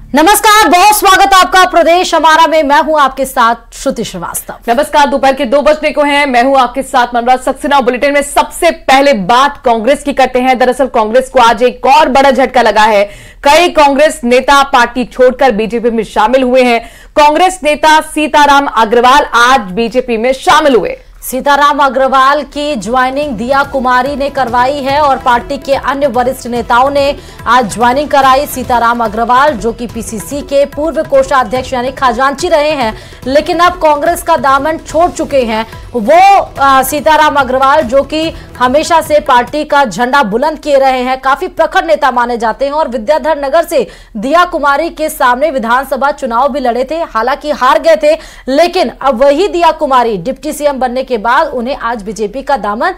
नमस्कार, बहुत स्वागत आपका प्रदेश हमारा में। मैं हूं आपके साथ श्रुति श्रीवास्तव। नमस्कार, दोपहर के 2 बजने को हैं। मैं हूं आपके साथ मनोज सक्सेना। बुलेटिन में सबसे पहले बात कांग्रेस की करते हैं। दरअसल कांग्रेस को आज एक और बड़ा झटका लगा है। कई कांग्रेस नेता पार्टी छोड़कर बीजेपी में शामिल हुए हैं। कांग्रेस नेता सीताराम अग्रवाल आज बीजेपी में शामिल हुए। सीताराम अग्रवाल की ज्वाइनिंग दिया कुमारी ने करवाई है और पार्टी के अन्य वरिष्ठ नेताओं ने आज ज्वाइनिंग कराई। सीताराम अग्रवाल जो कि पीसीसी के पूर्व कोषाध्यक्ष यानी खजांची रहे हैं, लेकिन अब कांग्रेस का दामन छोड़ चुके हैं। वो सीताराम अग्रवाल जो कि हमेशा से पार्टी का झंडा बुलंद किए रहे हैं, काफी प्रखर नेता माने जाते हैं और विद्याधर नगर से दिया कुमारी के सामने विधानसभा चुनाव भी लड़े थे, हालांकि हार गए थे। लेकिन अब वही दिया कुमारी डिप्टी सीएम बनने के बाद उन्हें आज बीजेपी का दामन,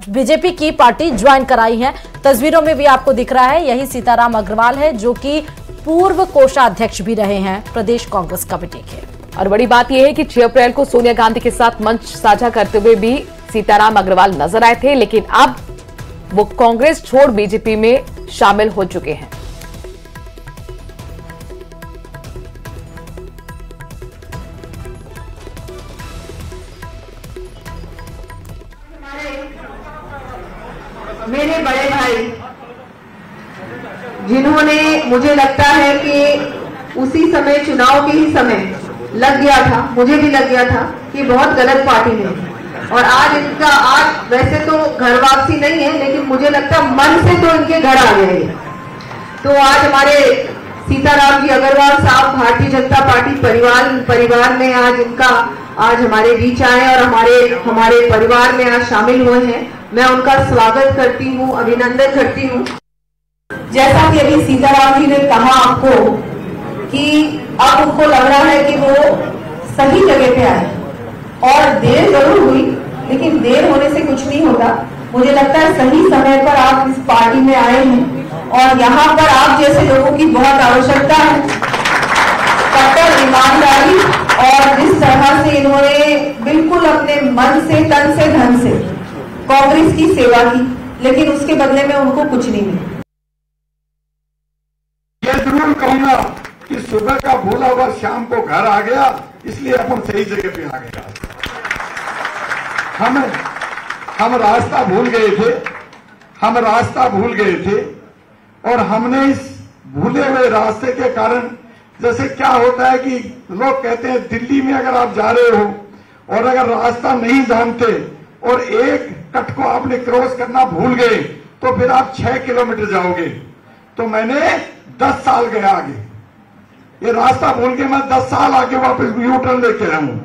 बीजेपी की पार्टी ज्वाइन कराई है। तस्वीरों में भी आपको दिख रहा है, यही सीताराम अग्रवाल है जो कि पूर्व कोषाध्यक्ष भी रहे हैं प्रदेश कांग्रेस कमेटी के। और बड़ी बात यह है कि 6 अप्रैल को सोनिया गांधी के साथ मंच साझा करते हुए भी सीताराम अग्रवाल नजर आए थे, लेकिन अब वो कांग्रेस छोड़ बीजेपी में शामिल हो चुके हैं। मेरे बड़े भाई जिन्होंने, मुझे लगता है कि उसी समय, चुनाव के ही समय लग गया था, मुझे भी लग गया था कि बहुत गलत पार्टी में, और आज इनका, आज वैसे तो घर वापसी नहीं है, लेकिन मुझे लगता है मन से तो इनके घर आ गए। तो आज हमारे सीताराम जी अग्रवाल साहब भारतीय जनता पार्टी परिवार में आज इनका, आज हमारे बीच आए और हमारे परिवार में आज शामिल हुए हैं। मैं उनका स्वागत करती हूँ, अभिनंदन करती हूँ। जैसा कि अभी सीताराम जी ने कहा आपको कि अब उनको लग रहा है कि वो सही जगह पे आए, और देर जरूर हुई, लेकिन देर होने से कुछ नहीं होता। मुझे लगता है सही समय पर आप इस पार्टी में आए हैं और यहाँ पर आप जैसे लोगों की बहुत आवश्यकता है। कट्टर ईमानदारी और जिस तरह से इन्होंने बिल्कुल अपने मन से, तन से, धन से कांग्रेस की सेवा की, लेकिन उसके बदले में उनको कुछ नहीं मिला। मैं जरूर कहूंगा कि सुबह का भूला हुआ शाम को घर आ गया, इसलिए अपन सही जगह पे आ गया। हम रास्ता भूल गए थे, और हमने इस भूले हुए रास्ते के कारण, जैसे क्या होता है कि लोग कहते हैं दिल्ली में अगर आप जा रहे हो और अगर रास्ता नहीं जानते और एक कट को आपने क्रॉस करना भूल गए तो फिर आप 6 किलोमीटर जाओगे। तो मैंने 10 साल गया आगे, ये रास्ता भूल के मैं 10 साल आगे वापस यू टर्न लेके आया हूं।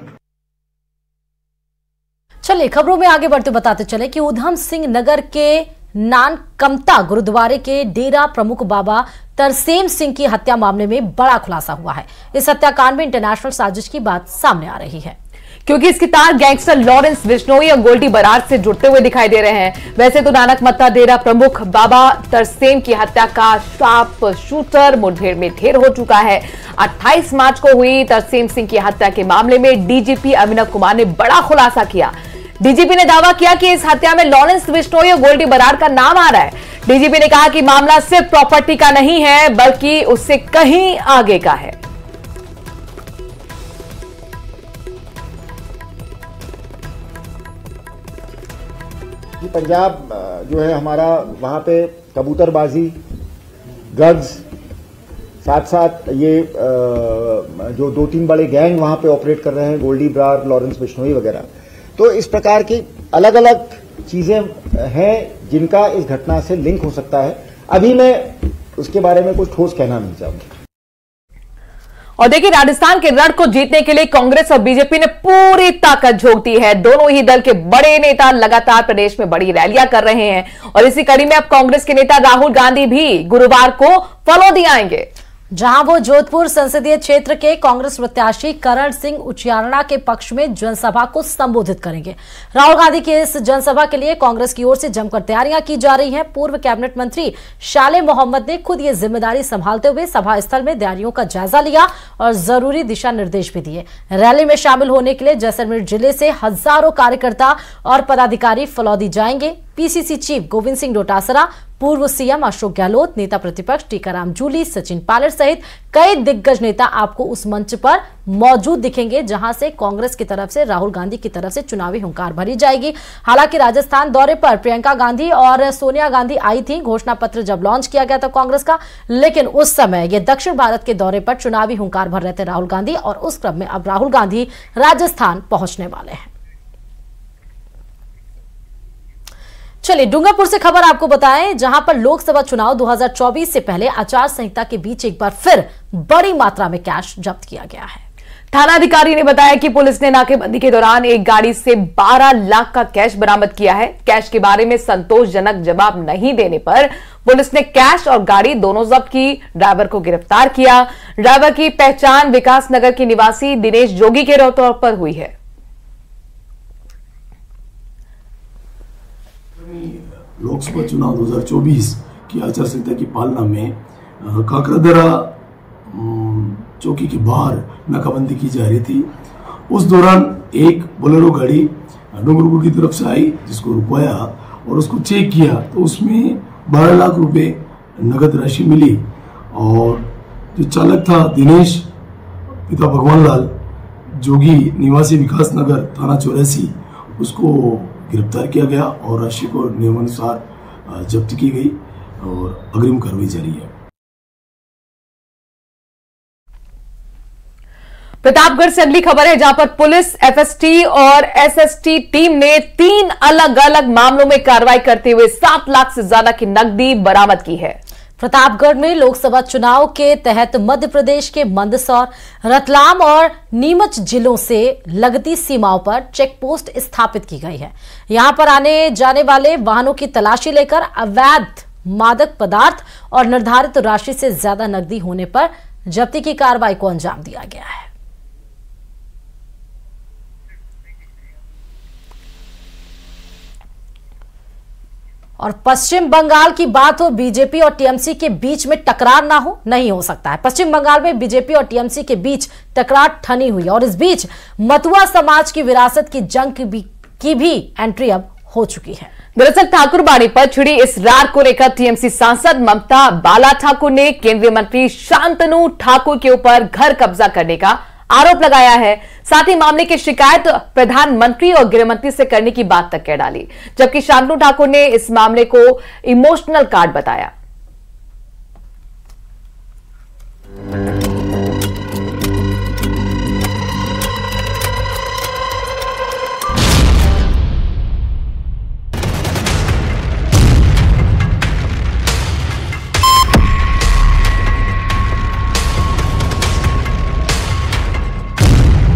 चलिए खबरों में आगे बढ़ते बताते चले कि उधम सिंह नगर के नानकमता गुरुद्वारे के डेरा प्रमुख बाबा तरसेम सिंह की हत्या मामले में बड़ा खुलासा हुआ है। इस हत्याकांड में इंटरनेशनल साजिश की बात सामने आ रही है, क्योंकि इसके तार गैंगस्टर लॉरेंस बिश्नोई और गोल्डी बरार से जुड़ते हुए दिखाई दे रहे हैं। वैसे तो नानकमत्ता डेरा प्रमुख बाबा तरसेम की हत्या का शार्प शूटर मुठभेड़ में ढेर हो चुका है। 28 मार्च को हुई तरसेम सिंह की हत्या के मामले में डीजीपी अभिनव कुमार ने बड़ा खुलासा किया। डीजीपी ने दावा किया कि इस हत्या में लॉरेंस बिश्नोई और गोल्डी बरार का नाम आ रहा है। डीजीपी ने कहा कि मामला सिर्फ प्रॉपर्टी का नहीं है, बल्कि उससे कहीं आगे का है। पंजाब जो है हमारा, वहां पे कबूतरबाजी, ड्रग्स, साथ साथ ये जो 2-3 बड़े गैंग वहां पे ऑपरेट कर रहे हैं, गोल्डी बरार, लॉरेंस बिश्नोई वगैरह। तो इस प्रकार की अलग अलग चीजें हैं जिनका इस घटना से लिंक हो सकता है। अभी मैं उसके बारे में कुछ ठोस कहना नहीं चाहूंगा। और देखिए, राजस्थान के रण को जीतने के लिए कांग्रेस और बीजेपी ने पूरी ताकत झोंक दी है। दोनों ही दल के बड़े नेता लगातार प्रदेश में बड़ी रैलियां कर रहे हैं और इसी कड़ी में अब कांग्रेस के नेता राहुल गांधी भी गुरुवार को फलौदी आएंगे, जहां वो जोधपुर संसदीय क्षेत्र के कांग्रेस प्रत्याशी करण सिंह उचियारणा के पक्ष में जनसभा को संबोधित करेंगे। राहुल गांधी की इस जनसभा के लिए कांग्रेस की ओर से जमकर तैयारियां की जा रही हैं। पूर्व कैबिनेट मंत्री शाले मोहम्मद ने खुद ये जिम्मेदारी संभालते हुए सभा स्थल में तैयारियों का जायजा लिया और जरूरी दिशा निर्देश भी दिए। रैली में शामिल होने के लिए जैसलमेर जिले से हजारों कार्यकर्ता और पदाधिकारी फलौदी जाएंगे। पीसीसी चीफ गोविंद सिंह डोटासरा, पूर्व सीएम अशोक गहलोत, नेता प्रतिपक्ष टीकाराम जूली, सचिन पायलट सहित कई दिग्गज नेता आपको उस मंच पर मौजूद दिखेंगे जहां से कांग्रेस की तरफ से राहुल गांधी की तरफ से चुनावी हुंकार भरी जाएगी। हालांकि राजस्थान दौरे पर प्रियंका गांधी और सोनिया गांधी आई थी घोषणा पत्र जब लॉन्च किया गया था कांग्रेस का, लेकिन उस समय ये दक्षिण भारत के दौरे पर चुनावी हुंकार भर रहे थे राहुल गांधी और उस क्रम में अब राहुल गांधी राजस्थान पहुंचने वाले हैं। चलिए डूंगरपुर से खबर आपको बताएं, जहां पर लोकसभा चुनाव 2024 से पहले आचार संहिता के बीच एक बार फिर बड़ी मात्रा में कैश जब्त किया गया है। थानाधिकारी ने बताया कि पुलिस ने नाकेबंदी के दौरान एक गाड़ी से 12 लाख का कैश बरामद किया है। कैश के बारे में संतोषजनक जवाब नहीं देने पर पुलिस ने कैश और गाड़ी दोनों जब्त की। ड्राइवर को गिरफ्तार किया। ड्राइवर की पहचान विकास नगर के निवासी दिनेश जोगी के तौर पर हुई है। लोकसभा चुनाव 2024 की आचार संहिता की पालना में काकरादरा चौकी के बाहर नाकाबंदी की जा रही थी। उस दौरान एक बोलेरो गाड़ी डूंगरपुर की तरफ से आई, जिसको रुकवाया और उसको चेक किया तो उसमें 12 लाख रुपए नगद राशि मिली। और जो चालक था दिनेश पिता भगवान लाल जोगी निवासी विकास नगर थाना 84, उसको गिरफ्तार किया गया और राशि को नियमानुसार जब्त की गई और अग्रिम कार्रवाई जारी है। प्रतापगढ़ से अगली खबर है, जहां पर पुलिस, एफएसटी और एसएसटी टीम ने 3 अलग अलग मामलों में कार्रवाई करते हुए 7 लाख से ज्यादा की नकदी बरामद की है। प्रतापगढ़ में लोकसभा चुनाव के तहत मध्य प्रदेश के मंदसौर, रतलाम और नीमच जिलों से लगती सीमाओं पर चेक पोस्ट स्थापित की गई है। यहां पर आने जाने वाले वाहनों की तलाशी लेकर अवैध मादक पदार्थ और निर्धारित राशि से ज्यादा नकदी होने पर जब्ती की कार्रवाई को अंजाम दिया गया है। और पश्चिम बंगाल की बात हो, बीजेपी और टीएमसी के बीच में टकरार ना हो, नहीं हो सकता है। पश्चिम बंगाल में बीजेपी और टीएमसी के बीच टकरार ठनी हुई और इस बीच मतुआ समाज की विरासत की जंग की भी एंट्री अब हो चुकी है। दरअसल ठाकुरबाड़ी पर छिड़ी इस रार को लेकर टीएमसी सांसद ममता बाला ठाकुर ने केंद्रीय मंत्री शांतनु ठाकुर के ऊपर घर कब्जा करने का आरोप लगाया है। साथ ही मामले की शिकायत प्रधानमंत्री और गृहमंत्री से करने की बात तक कह डाली, जबकि शांतनु ठाकुर ने इस मामले को इमोशनल कार्ड बताया।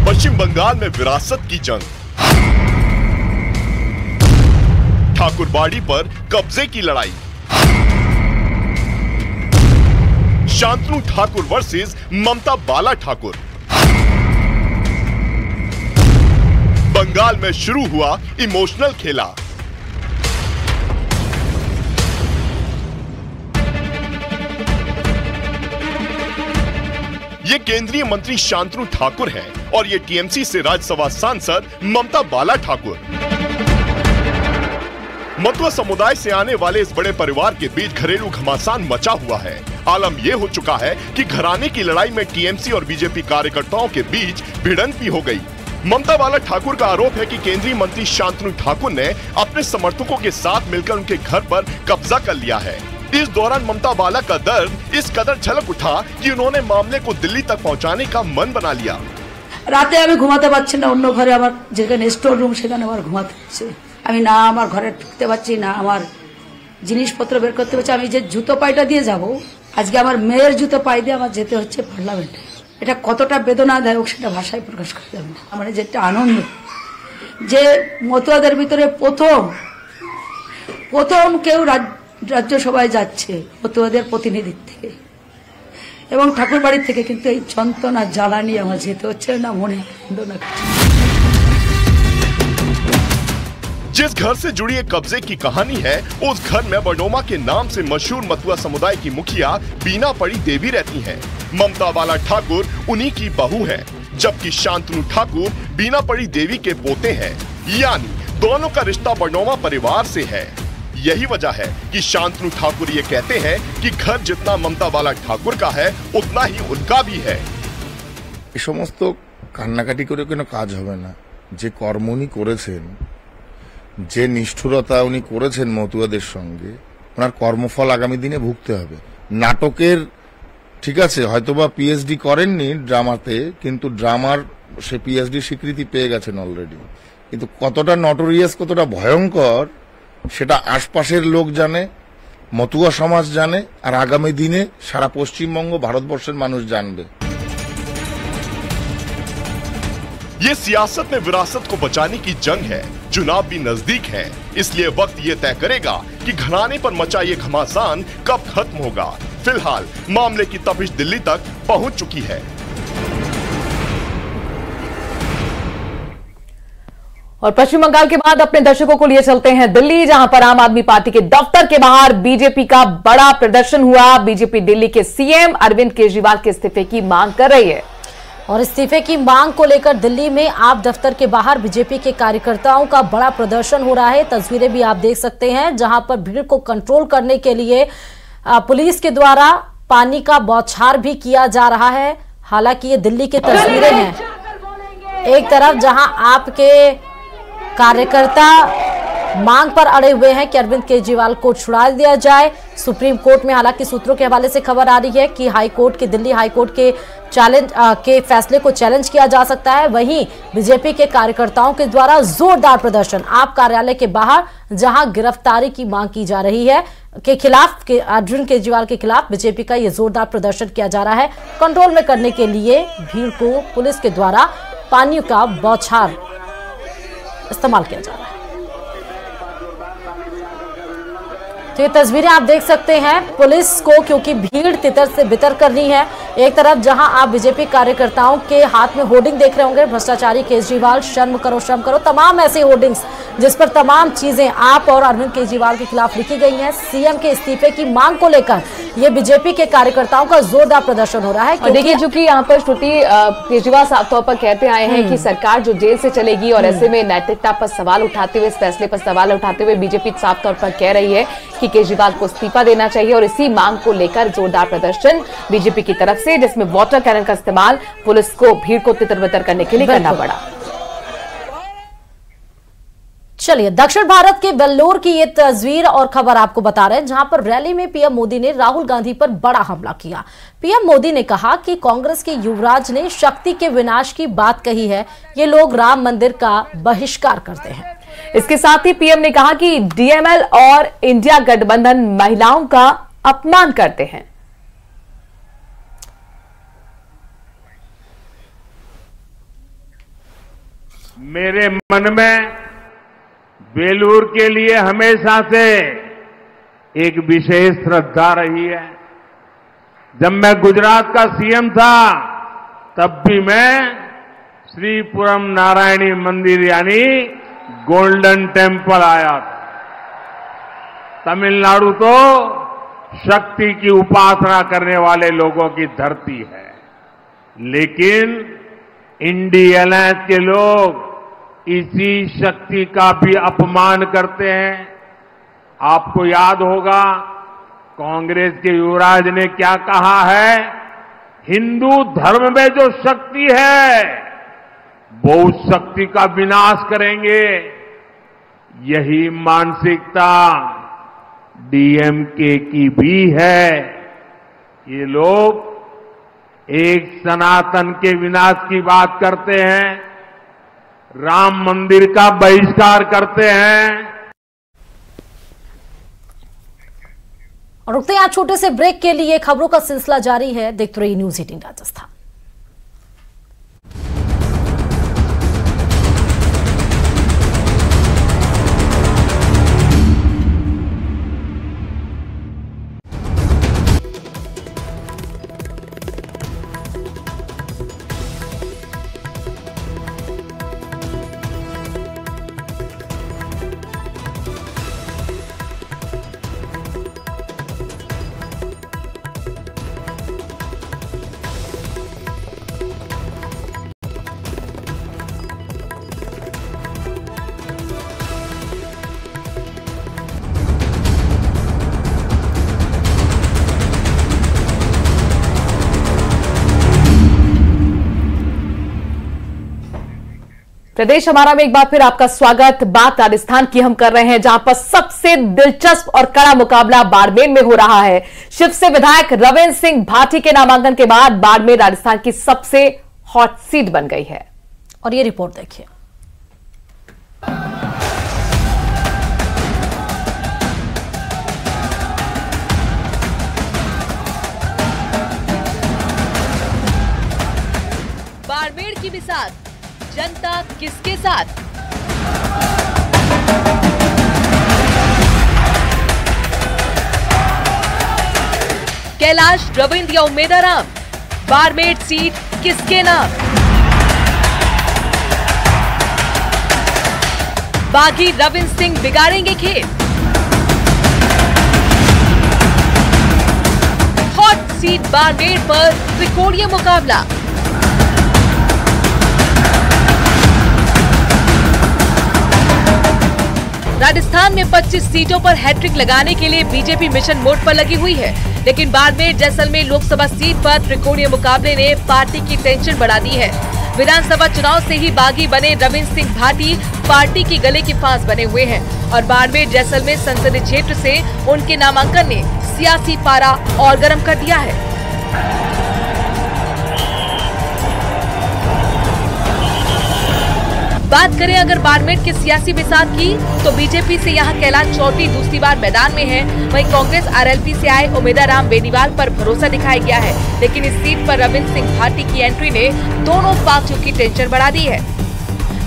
पश्चिम बंगाल में विरासत की जंग, ठाकुरबाड़ी पर कब्जे की लड़ाई, शांतनु ठाकुर वर्सेस ममता बाला ठाकुर। बंगाल में शुरू हुआ इमोशनल खेला। ये केंद्रीय मंत्री शांतनु ठाकुर हैं और ये टीएमसी से राज्यसभा सांसद ममता बाला ठाकुर। मतुआ समुदाय से आने वाले इस बड़े परिवार के बीच घरेलू घमासान मचा हुआ है। आलम यह हो चुका है कि घराने की लड़ाई में टीएमसी और बीजेपी कार्यकर्ताओं के बीच भिड़ंत भी हो गई। ममता बाला ठाकुर का आरोप है कि केंद्रीय मंत्री शांतनु ठाकुर ने अपने समर्थकों के साथ मिलकर उनके घर पर कब्जा कर लिया है। इस दौरान ममता बाला का दर्द इस कदर झलक उठा कि उन्होंने मामले को दिल्ली तक पहुंचाने का मन बना लिया। রাতে আমি ঘুমাতে পারছি না, অন্য ঘরে আমার যেখানে স্টোর রুম সেখানে আমার ঘুমাতে হচ্ছে। আমি না আমার ঘরে ঢুকতে পারছি না, আমার জিনিসপত্র বের করতে পারছি। আমি যে জুতো পাইটা দিয়ে যাব, আজকে আমার মেয়ের জুতো পাই দিয়ে আমার যেতে হচ্ছে পার্লামেন্টে। এটা কতটা বেদনাদায়ক সেটা ভাষায় প্রকাশ করতে হবে না। আমার যেটা আনন্দ যে মতুয়াদের ভিতরে প্রথম কেউ রাজ্যসভায় যাচ্ছে মতুয়াদের প্রতিনিধিত্ব থেকে এবং ঠাকুরবাড়ি থেকে, কিন্তু এই যন্ত্রণা জ্বালানি আমার যেতে হচ্ছে না, মনে না। जिस घर से जुड़ी एक कब्जे की कहानी है, उस घर में बडोमा के नाम से मशहूर मतुआ समुदाय की मुखिया बीना पड़ी देवी रहती हैं। ममता बाला ठाकुर उन्हीं की बहू है, जबकि शांतनु ठाकुर बीना पड़ी देवी के पोते हैं। यानी दोनों का रिश्ता बडोमा परिवार से है। यही वजह है कि शांतनु ठाकुर ये कहते हैं कि घर जितना ममता वाला ठाकुर का है उतना ही उनका भी है। এই সমস্ত কান্নাকাটি করে কোনো কাজ হবে না। যে কর্ম উনি করেছেন, যে নিষ্ঠুরতা উনি করেছেন মতুয়াদের সঙ্গে, ওনার কর্মফল আগামী দিনে ভুগতে হবে। নাটকের ঠিক আছে হয়তোবা পিএইচডি করেননি ড্রামাতে, কিন্তু ড্রামার সে পিএইচডি স্বীকৃতি পেয়ে গেছেন অলরেডি। কিন্তু কতটা নটোরিয়াস, কতটা ভয়ঙ্কর সেটা আশপাশের লোক জানে, মতুয়া সমাজ জানে, আর আগামী দিনে সারা পশ্চিমবঙ্গ ভারতবর্ষের মানুষ জানবে। ये सियासत में विरासत को बचाने की जंग है। चुनाव भी नजदीक है, इसलिए वक्त ये तय करेगा कि घराने पर मचा ये घमासान कब खत्म होगा। फिलहाल मामले की तपिश दिल्ली तक पहुंच चुकी है। और पश्चिम बंगाल के बाद अपने दर्शकों को लिए चलते हैं दिल्ली, जहां पर आम आदमी पार्टी के दफ्तर के बाहर बीजेपी का बड़ा प्रदर्शन हुआ। बीजेपी दिल्ली के सीएम अरविंद केजरीवाल के इस्तीफे की मांग कर रही है और इस्तीफे की मांग को लेकर दिल्ली में आप दफ्तर के बाहर बीजेपी के कार्यकर्ताओं का बड़ा प्रदर्शन हो रहा है। तस्वीरें भी आप देख सकते हैं, जहां पर भीड़ को कंट्रोल करने के लिए पुलिस के द्वारा पानी का बौछार भी किया जा रहा है। हालांकि ये दिल्ली की तस्वीरें हैं। एक तरफ जहां आपके कार्यकर्ता मांग पर अड़े हुए हैं कि अरविंद केजरीवाल को छुड़ा दिया जाए। सुप्रीम कोर्ट में हालांकि सूत्रों के हवाले से खबर आ रही है कि दिल्ली हाई कोर्ट के फैसले को चैलेंज किया जा सकता है। वहीं बीजेपी के कार्यकर्ताओं के द्वारा जोरदार प्रदर्शन आप कार्यालय के बाहर, जहां गिरफ्तारी की मांग की जा रही है के खिलाफ, अरविंद केजरीवाल के खिलाफ बीजेपी का यह जोरदार प्रदर्शन किया जा रहा है। कंट्रोल में करने के लिए भीड़ को पुलिस के द्वारा पानी का बौछार इस्तेमाल किया जा रहा है। तो ये तस्वीरें आप देख सकते हैं पुलिस को, क्योंकि भीड़ तितर से बितर करनी है। एक तरफ जहां आप बीजेपी कार्यकर्ताओं के हाथ में होर्डिंग देख रहे होंगे, भ्रष्टाचारी केजरीवाल, शर्म करो, तमाम ऐसे होर्डिंग्स जिस पर तमाम चीजें आप और अरविंद केजरीवाल के खिलाफ लिखी गई हैं। सीएम के इस्तीफे की मांग को लेकर ये बीजेपी के कार्यकर्ताओं का जोरदार प्रदर्शन हो रहा है। और देखिए, चूंकि यहाँ पर श्रुति केजरीवाल साफ तौर पर कहते आए हैं कि सरकार जो जेल से चलेगी, और ऐसे में नैतिकता पर सवाल उठाते हुए, इस फैसले पर सवाल उठाते हुए बीजेपी साफ तौर पर कह रही है कि केजरीवाल को इस्तीफा देना चाहिए। और इसी मांग को लेकर जोरदार प्रदर्शन बीजेपी की तरफ से, जिसमें वाटर कैनन का इस्तेमाल पुलिस को भीड़ को तितर-बितर करने के लिए करना पड़ा। चलिए, दक्षिण भारत के वेल्लोर की ये तस्वीर और खबर आपको बता रहे हैं, जहां पर रैली में पीएम मोदी ने राहुल गांधी पर बड़ा हमला किया। पीएम मोदी ने कहा कि कांग्रेस के युवराज ने शक्ति के विनाश की बात कही है, ये लोग राम मंदिर का बहिष्कार करते हैं। इसके साथ ही पीएम ने कहा कि डीएमएल और इंडिया गठबंधन महिलाओं का अपमान करते हैं। मेरे मन में वेलूर के लिए हमेशा से एक विशेष श्रद्धा रही है। जब मैं गुजरात का सीएम था, तब भी मैं श्रीपुरम नारायणी मंदिर यानी गोल्डन टेम्पल आया था। तमिलनाडु तो शक्ति की उपासना करने वाले लोगों की धरती है, लेकिन इंडी अलायंस के लोग इसी शक्ति का भी अपमान करते हैं। आपको याद होगा कांग्रेस के युवराज ने क्या कहा है, हिंदू धर्म में जो शक्ति है वो उस शक्ति का विनाश करेंगे। यही मानसिकता डीएमके की भी है। ये लोग एक सनातन के विनाश की बात करते हैं, राम मंदिर का बहिष्कार करते हैं। और रुकते हैं छोटे से ब्रेक के लिए। खबरों का सिलसिला जारी है, देखते रहिए न्यूज़ 18 राजस्थान। प्रदेश हमारा में एक बार फिर आपका स्वागत। बात राजस्थान की हम कर रहे हैं, जहां पर सबसे दिलचस्प और कड़ा मुकाबला बाड़मेर में हो रहा है। शिव से विधायक रविंद्र सिंह भाटी के नामांकन के बाद बाड़मेर राजस्थान की सबसे हॉट सीट बन गई है। और ये रिपोर्ट देखिए। बाड़मेर की मिसाल, जनता किसके साथ? कैलाश, रविंद्र या उम्मेदाराम, बाड़मेर सीट किसके नाम? बागी रविंद्र सिंह बिगाड़ेंगे खेल। हॉट सीट बाड़मेर पर त्रिकोणीय मुकाबला। राजस्थान में 25 सीटों पर हैट्रिक लगाने के लिए बीजेपी मिशन मोड पर लगी हुई है, लेकिन बाड़मेर जैसलमेर लोकसभा सीट पर त्रिकोणीय मुकाबले ने पार्टी की टेंशन बढ़ा दी है। विधानसभा चुनाव से ही बागी बने रविंद्र सिंह भाटी पार्टी की गले की फांस बने हुए हैं और बाड़मेर जैसलमेर संसदीय क्षेत्र से उनके नामांकन ने सियासी पारा और गर्म कर दिया है। बात करें अगर बाड़मेर के सियासी मिसाल की, तो बीजेपी से यहां कैलाश चौधरी दूसरी बार मैदान में है। वहीं कांग्रेस आरएलपी से आए उम्मीदवार बेनीवाल पर भरोसा दिखाया गया है, लेकिन इस सीट पर रविंद्र सिंह भाटी की एंट्री ने दोनों पार्टियों की टेंशन बढ़ा दी है।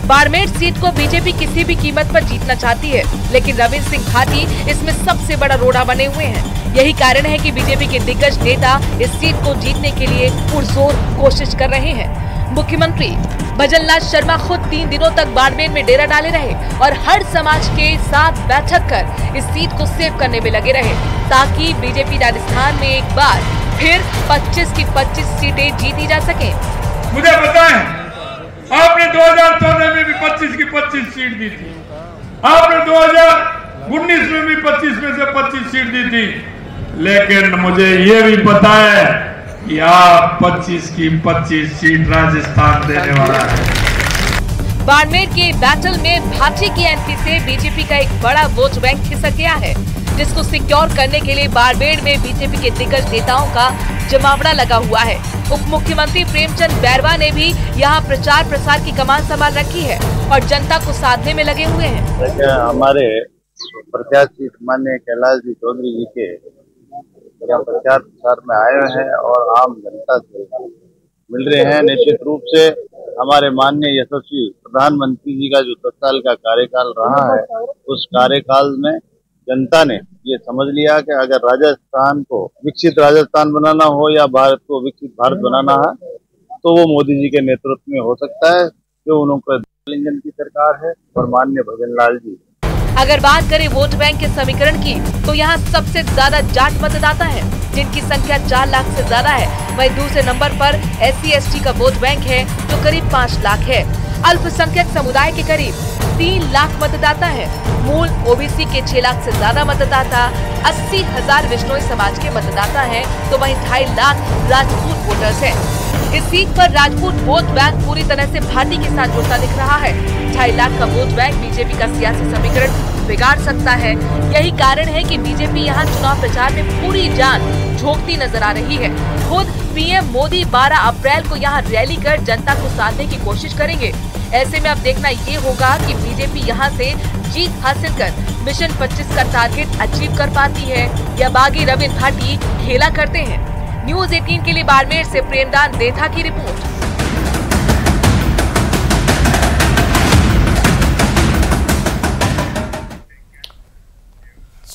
बाड़मेर सीट को बीजेपी किसी भी कीमत पर जीतना चाहती है, लेकिन रविंद्र सिंह भाटी इसमें सबसे बड़ा रोड़ा बने हुए हैं। यही कारण है कि बीजेपी के दिग्गज नेता इस सीट को जीतने के लिए पुरजोर कोशिश कर रहे हैं। मुख्यमंत्री भजनलाल शर्मा खुद 3 दिनों तक बाड़मेर में डेरा डाले रहे और हर समाज के साथ बैठक कर इस सीट को सेव करने में लगे रहे, ताकि बीजेपी राजस्थान में एक बार फिर 25 की 25 सीटें जीती जा सके। मुझे पता है आपने 2014 में भी 25 की 25 सीट दी थी, आपने 2019 में भी 25 में से 25 सीट दी थी, लेकिन मुझे ये भी पता है कि आप 25 की 25 सीट राजस्थान देने वाला है। बाड़मेर के बैटल में भाटी की एंट्री से बीजेपी का एक बड़ा वोट बैंक खिसक गया है, जिसको सिक्योर करने के लिए बाड़मेर में बीजेपी के दिग्गज नेताओं का जमावड़ा लगा हुआ है। उप मुख्यमंत्री प्रेमचंद बैरवा ने भी यहाँ प्रचार प्रसार की कमान संभाल रखी है और जनता को साधने में लगे हुए हैं। हमारे प्रत्याशी माननीय कैलाश जी चौधरी जी के यहाँ प्रचार प्रसार में आए हैं और आम जनता से मिल रहे हैं। निश्चित रूप से हमारे माननीय यशस्वी प्रधानमंत्री जी का जो 10 साल का कार्यकाल रहा है, उस कार्यकाल में जनता ने ये समझ लिया कि अगर राजस्थान को विकसित राजस्थान बनाना हो या भारत को विकसित भारत बनाना है, तो वो मोदी जी के नेतृत्व में हो सकता है, जो उनका इंजन की सरकार है और माननीय भजनलाल जी। अगर बात करें वोट बैंक के समीकरण की, तो यहाँ सबसे ज्यादा जाट मतदाता है, जिनकी संख्या 4 लाख से ज्यादा है। वहीं दूसरे नंबर पर SC/ST का वोट बैंक है, जो करीब 5 लाख है। अल्पसंख्यक समुदाय के करीब 3 लाख मतदाता है। मूल OBC के 6 लाख से ज्यादा मतदाता, 80,000 विश्नोई समाज के मतदाता हैं, तो वहीं 2.5 लाख राजपूत वोटर्स हैं। इस सीट पर राजपूत वोट बैंक पूरी तरह से भाटी के साथ जुड़ता दिख रहा है। 2.5 लाख का वोट बैंक बीजेपी का सियासी समीकरण बिगाड़ सकता है। यही कारण है कि बीजेपी यहाँ चुनाव प्रचार में पूरी जान झोंकती नजर आ रही है। खुद PM मोदी 12 अप्रैल को यहाँ रैली कर जनता को साधने की कोशिश करेंगे। ऐसे में अब देखना ये होगा कि बीजेपी यहाँ से जीत हासिल कर मिशन 25 का टारगेट अचीव कर पाती है या बागी रविंद्र भाटी खेला करते हैं। न्यूज 18 के लिए बाड़मेर से प्रेमदान देथा की रिपोर्ट।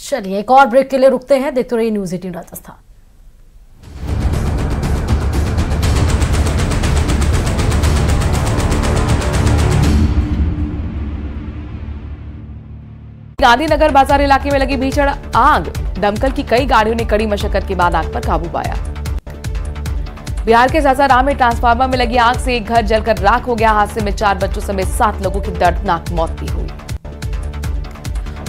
चलिए एक और ब्रेक के लिए रुकते हैं, देखते रहिए न्यूज 18 राजस्थान। गांधीनगर बाजार इलाके में लगी भीषण आग, दमकल की कई गाड़ियों ने कड़ी मशक्कत के बाद आग पर काबू पाया। बिहार के सासाराम में ट्रांसफार्मर में लगी आग से एक घर जलकर राख हो गया। हादसे में 4 बच्चों समेत 7 लोगों की दर्दनाक मौत भी हुई।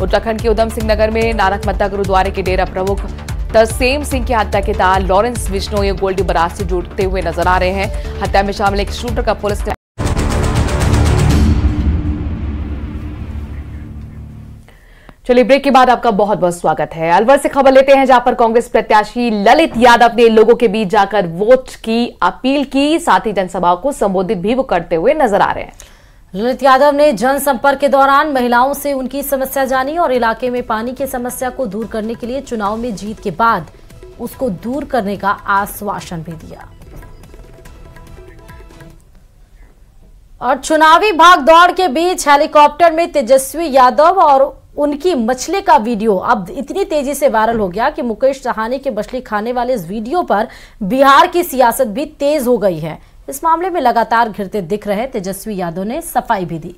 उत्तराखंड के उधम सिंह नगर में नानक मत्ता गुरुद्वारे के डेरा प्रमुख तरसेम सिंह की हत्या के तार लॉरेंस बिश्नोई गोल्डी बरार से जुड़ते हुए नजर आ रहे हैं। हत्या में शामिल एक शूटर का पुलिस ने चलिए ब्रेक के बाद आपका बहुत बहुत स्वागत है। अलवर से खबर लेते हैं, जहां पर कांग्रेस प्रत्याशी ललित यादव ने लोगों के बीच जाकर वोट की अपील की, साथ ही जनसभा को संबोधित भी वो करते हुए नजर आ रहे हैं। ललित यादव ने जनसंपर्क के दौरान महिलाओं से उनकी समस्या जानी और इलाके में पानी की समस्या को दूर करने के लिए चुनाव में जीत के बाद उसको दूर करने का आश्वासन भी दिया। और चुनावी भागदौड़ के बीच हेलीकॉप्टर में तेजस्वी यादव और उनकी मछली का वीडियो अब इतनी तेजी से वायरल हो गया कि मुकेश सहानी के मछली खाने वाले इस वीडियो पर बिहार की सियासत भी तेज हो गई है। इस मामले में लगातार घिरते दिख रहे तेजस्वी यादव ने सफाई भी दी।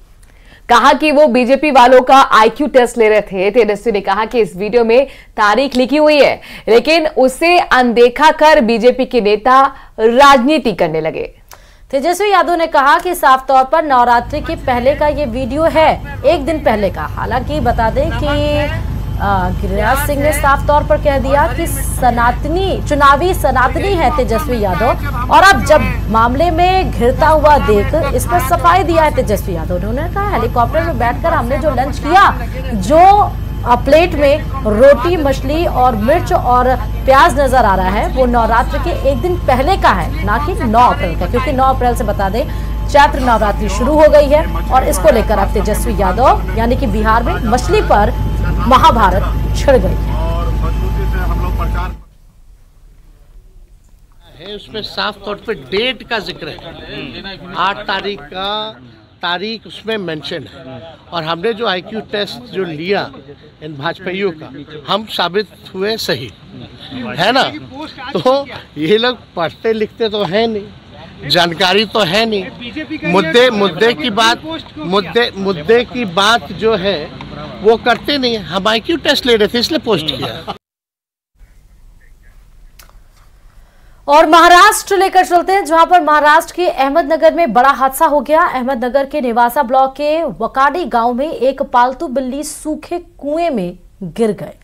कहा कि वो बीजेपी वालों का आईक्यू टेस्ट ले रहे थे। तेजस्वी ने कहा कि इस वीडियो में तारीख लिखी हुई है, लेकिन उसे अनदेखा कर बीजेपी के नेता राजनीति करने लगे। तेजस्वी यादव ने कहा कि साफ तौर पर नवरात्रि के पहले का ये वीडियो है, एक दिन पहले का। हालांकि बता दें कि गिरिराज सिंह ने साफ तौर पर कह दिया कि चुनावी सनातनी है तेजस्वी यादव, और अब जब मामले में घिरता हुआ देख इस पर सफाई दिया है तेजस्वी यादव। उन्होंने कहा हेलीकॉप्टर में बैठकर हमने जो लंच किया, जो प्लेट में रोटी, मछली और मिर्च और प्याज नजर आ रहा है, वो नवरात्र के एक दिन पहले का है, ना कि 9 अप्रैल का, क्योंकि 9 अप्रैल से बता दें चैत्र नवरात्रि शुरू हो गई है और इसको लेकर अब तेजस्वी यादव यानी कि बिहार में मछली पर महाभारत छिड़ गई है। उसमें साफ तौर पे डेट का जिक्र है, 8 तारीख का तारीख उसमें मेंशन है, और हमने जो आईक्यू टेस्ट जो लिया इन भाजपाइयों का, हम साबित हुए सही, है ना। तो ये लोग पढ़ते लिखते तो है नहीं, जानकारी तो है नहीं, मुद्दे की बात जो है वो करते नहीं। हम आईक्यू टेस्ट ले रहे थे इसलिए पोस्ट किया। और महाराष्ट्र लेकर चलते हैं, जहां पर महाराष्ट्र के अहमदनगर में बड़ा हादसा हो गया। अहमदनगर के निवासा ब्लॉक के वकाडी गांव में एक पालतू बिल्ली सूखे कुएं में गिर गए।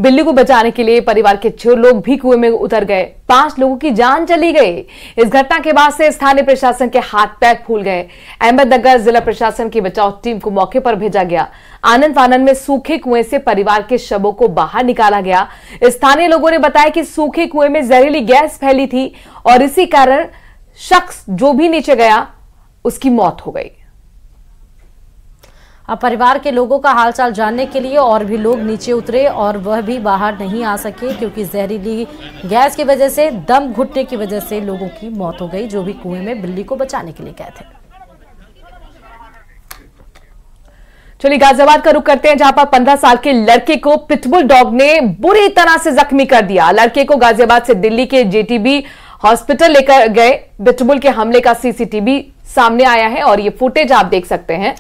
बिल्ली को बचाने के लिए परिवार के 6 लोग भी कुएं में उतर गए। 5 लोगों की जान चली गई। इस घटना के बाद से स्थानीय प्रशासन के हाथ पैर फूल गए। अहमदनगर जिला प्रशासन की बचाव टीम को मौके पर भेजा गया। आनंद फानंद में सूखे कुएं से परिवार के शवों को बाहर निकाला गया। स्थानीय लोगों ने बताया कि सूखे कुएं में जहरीली गैस फैली थी और इसी कारण शख्स जो भी नीचे गया उसकी मौत हो गई। अब परिवार के लोगों का हालचाल जानने के लिए और भी लोग नीचे उतरे और वह भी बाहर नहीं आ सके, क्योंकि जहरीली गैस की वजह से, दम घुटने की वजह से लोगों की मौत हो गई, जो भी कुएं में बिल्ली को बचाने के लिए गए थे। चलिए गाजियाबाद का रुख करते हैं, जहां पर 15 साल के लड़के को पिटबुल डॉग ने बुरी तरह से जख्मी कर दिया। लड़के को गाजियाबाद से दिल्ली के जेटीबी हॉस्पिटल लेकर गए। पिटबुल के हमले का सीसीटीवी सामने आया है और ये फुटेज आप देख सकते हैं।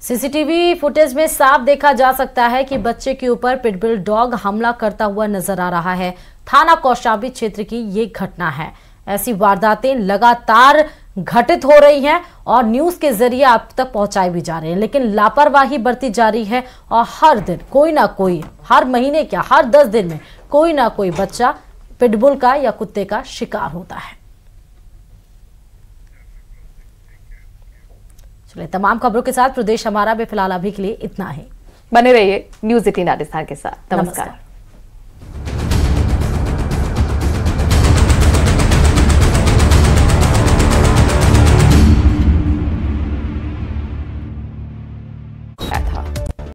सीसीटीवी फुटेज में साफ देखा जा सकता है कि बच्चे के ऊपर पिटबुल डॉग हमला करता हुआ नजर आ रहा है। थाना कौशाम्बी क्षेत्र की ये घटना है। ऐसी वारदातें लगातार घटित हो रही हैं और न्यूज के जरिए आप तक पहुंचाई भी जा रहे हैं, लेकिन लापरवाही बरती जा रही है और हर दिन कोई ना कोई, हर महीने क्या हर 10 दिन में कोई ना कोई बच्चा पिटबुल का या कुत्ते का शिकार होता है। चलिए तमाम खबरों के साथ प्रदेश हमारा में फिलहाल अभी के लिए इतना ही। बने रहिए न्यूज़ 18 राजस्थान के साथ। नमस्कार।